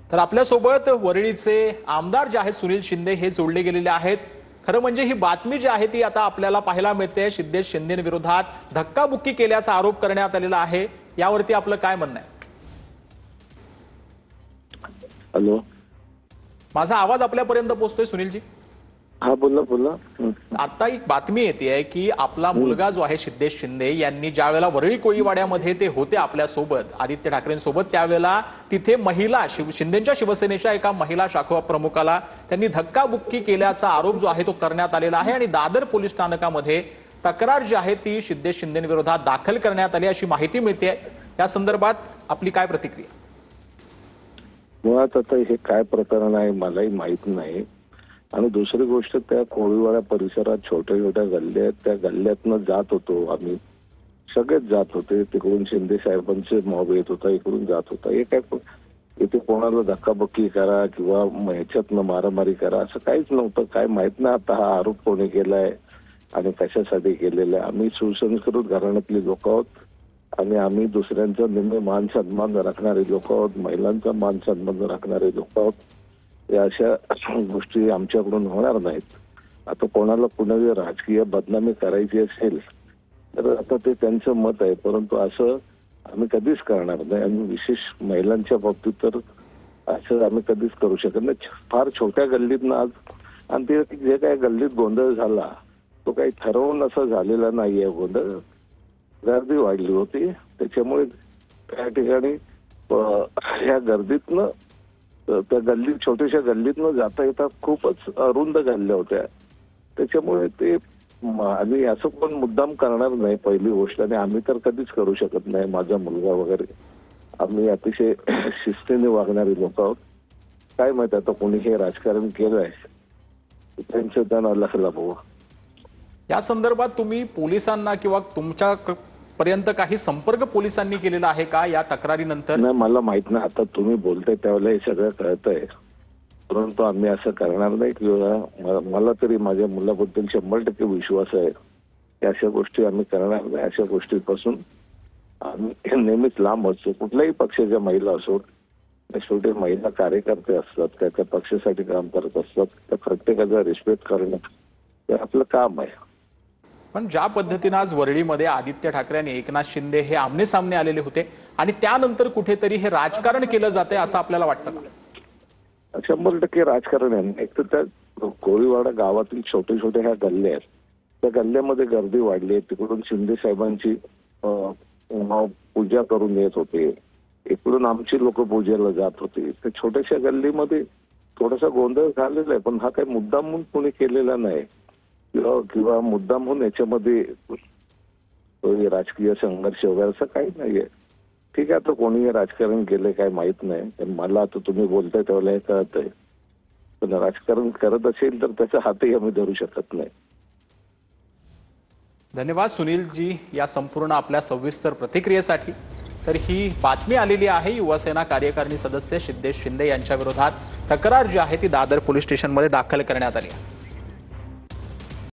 तर आपल्यासोबत वरळीचे आमदार जे आहेत सुनील शिंदे हे जोडले गेलेले आहेत। खरं म्हणजे ही बातमी जी आहे ती आता आपल्याला पाहायला मिळते। सिद्धेश शिंदेंविरोधात धक्काबुक्की केल्याचा आरोप करण्यात आलेला आहे। यावरती आपलं काय म्हणणं आहे? हॅलो, माझा आवाज आपल्यापर्यंत पोहोचतोय सुनीलजी? हा बोला बोला। आता एक बातमी येते की आपला मुलगा जो आहे सिद्धेश शिंदे यांनी ज्यावेळेला वरळी कोळीवाड्यामध्ये ते होते आपल्यासोबत आदित्य ठाकरेंसोबत, त्यावेळेला तिथे महिला शिंदेच्या शिवसेनेच्या एका महिला शाखा प्रमुखाला त्यांनी धक्काबुक्की केल्याचा आरोप जो आहे तो करण्यात आलेला आहे। आणि दादर पोलीस स्थानकामध्ये तक्रार जी आहे ती सिद्धेश शिंदेंविरोधात दाखल करण्यात आली अशी माहिती मिळते। या संदर्भात आपली काय प्रतिक्रिया? मुळात आता हे काय प्रकरण आहे मलाही माहित नाही। आणि दुसरी गोष्ट, त्या कोळीवाडा परिसरात छोट्या छोट्या गल्ल्या आहेत, त्या गल्ल्यातनं जात होतो आम्ही, सगळेच जात होते। तिकडून शिंदे साहेबांचे मॉब येत होता, इकडून जात होता। हे काय इथे कोणाला धक्काबुक्की करा किंवा ह्याच्यातनं मारामारी करा असं काहीच नव्हतं। काय माहित नाही आता हा आरोप कोणी केलाय आणि कशासाठी केलेला आहे। आम्ही सुसंस्कृत घराण्यातली लोक आहोत आणि आम्ही दुसऱ्यांचा नेहमी मान सन्मान राखणारे लोक आहोत, महिलांचा मान सन्मान राखणारे लोक आहोत। या अशा गोष्टी आमच्याकडून होणार नाहीत। आता कोणाला कुणाची राजकीय बदनामी करायची असेल तर आता ते त्यांचं मत आहे, परंतु असं आम्ही कधीच करणार नाही। आणि विशेष महिलांच्या बाबतीत तर असं आम्ही कधीच करू शकत नाही। फार छोट्या गल्लीतनं आज, आणि ते जे काही गल्लीत गोंधळ झाला तो काही ठरवून असा झालेला नाहीये गोंधळ, गर्दी वाढली होती त्याच्यामुळे त्या ठिकाणी ह्या गर्दीतनं त्या गल्लीत छोट्याशा गल्लीतनं जाता येता खूपच अरुंद गल्ल्या होत्या, त्याच्यामुळे ते आणि असं कोण मुद्दाम करणार नाही पहिली गोष्ट। आणि आम्ही तर कधीच करू शकत नाही, माझा मुलगा वगैरे आम्ही अतिशय शिस्तीने वागणारी लोक आहोत। काय माहित आता कोणी हे राजकारण केलंय त्यांचं त्यांना लक्षला भाऊ। या संदर्भात तुम्ही पोलिसांना किंवा तुमच्या पर्यंत काही संपर्क पोलिसांनी केलेला आहे का या तक्रारीनंतर? नाही, मला माहित नाही। आता तुम्ही बोलताय त्यावेळेला हे सगळं कळतंय, परंतु आम्ही असं करणार नाही किंवा मला तरी माझ्या मुलाबद्दल 100% विश्वास आहे की अशा गोष्टी आम्ही करणार नाही। अशा गोष्टीपासून आम्ही नेहमीच लांब असतो। कुठल्याही पक्षाच्या महिला असो, शेवटी महिला कार्यकर्ते असतात, त्या त्या पक्षासाठी काम करत असतात, त्या प्रत्येकाचा रिस्पेक्ट करणं हे आपलं काम आहे। पण ज्या पद्धतीने आज वरळीमध्ये आदित्य ठाकरे आणि एकनाथ शिंदे हे आमने सामने आलेले होते आणि त्यानंतर कुठेतरी हे राजकारण केलं जाते असं आपल्याला वाटतं का? 100% राजकारण आहे। एक तर त्या कोळीवाडा गावातील छोटे छोटे ह्या गल्ल्या आहेत, त्या गल्ल्यामध्ये गर्दी वाढली आहे। तिकडून शिंदे साहेबांची पूजा करून येत होते, इकडून आमची लोक पूजेला जात होते। त्या छोट्याशा गल्लीमध्ये थोडासा गोंधळ झालेला आहे, पण हा काही मुद्दाम म्हणून कोणी केलेला नाही किंवा मुद्दाम म्हणून याच्यामध्ये राजकीय संघर्ष वगैरे असं काही नाहीये। ठीक आहे, आता कोणी राजकारण केलंय काय माहित नाही, पण मला आता तुम्ही बोलताय त्यावेळेला हे कळतंय। पण राजकारण करत असेल तर त्याचा हातही आम्ही धरू शकत नाही। धन्यवाद सुनीलजी या संपूर्ण आपल्या सविस्तर प्रतिक्रियेसाठी। तर ही बातमी आलेली आहे युवासेना कार्यकारिणी सदस्य सिद्धेश शिंदे यांच्या विरोधात तक्रार जी आहे ती दादर पोलीस स्टेशनमध्ये दाखल करण्यात आली आहे।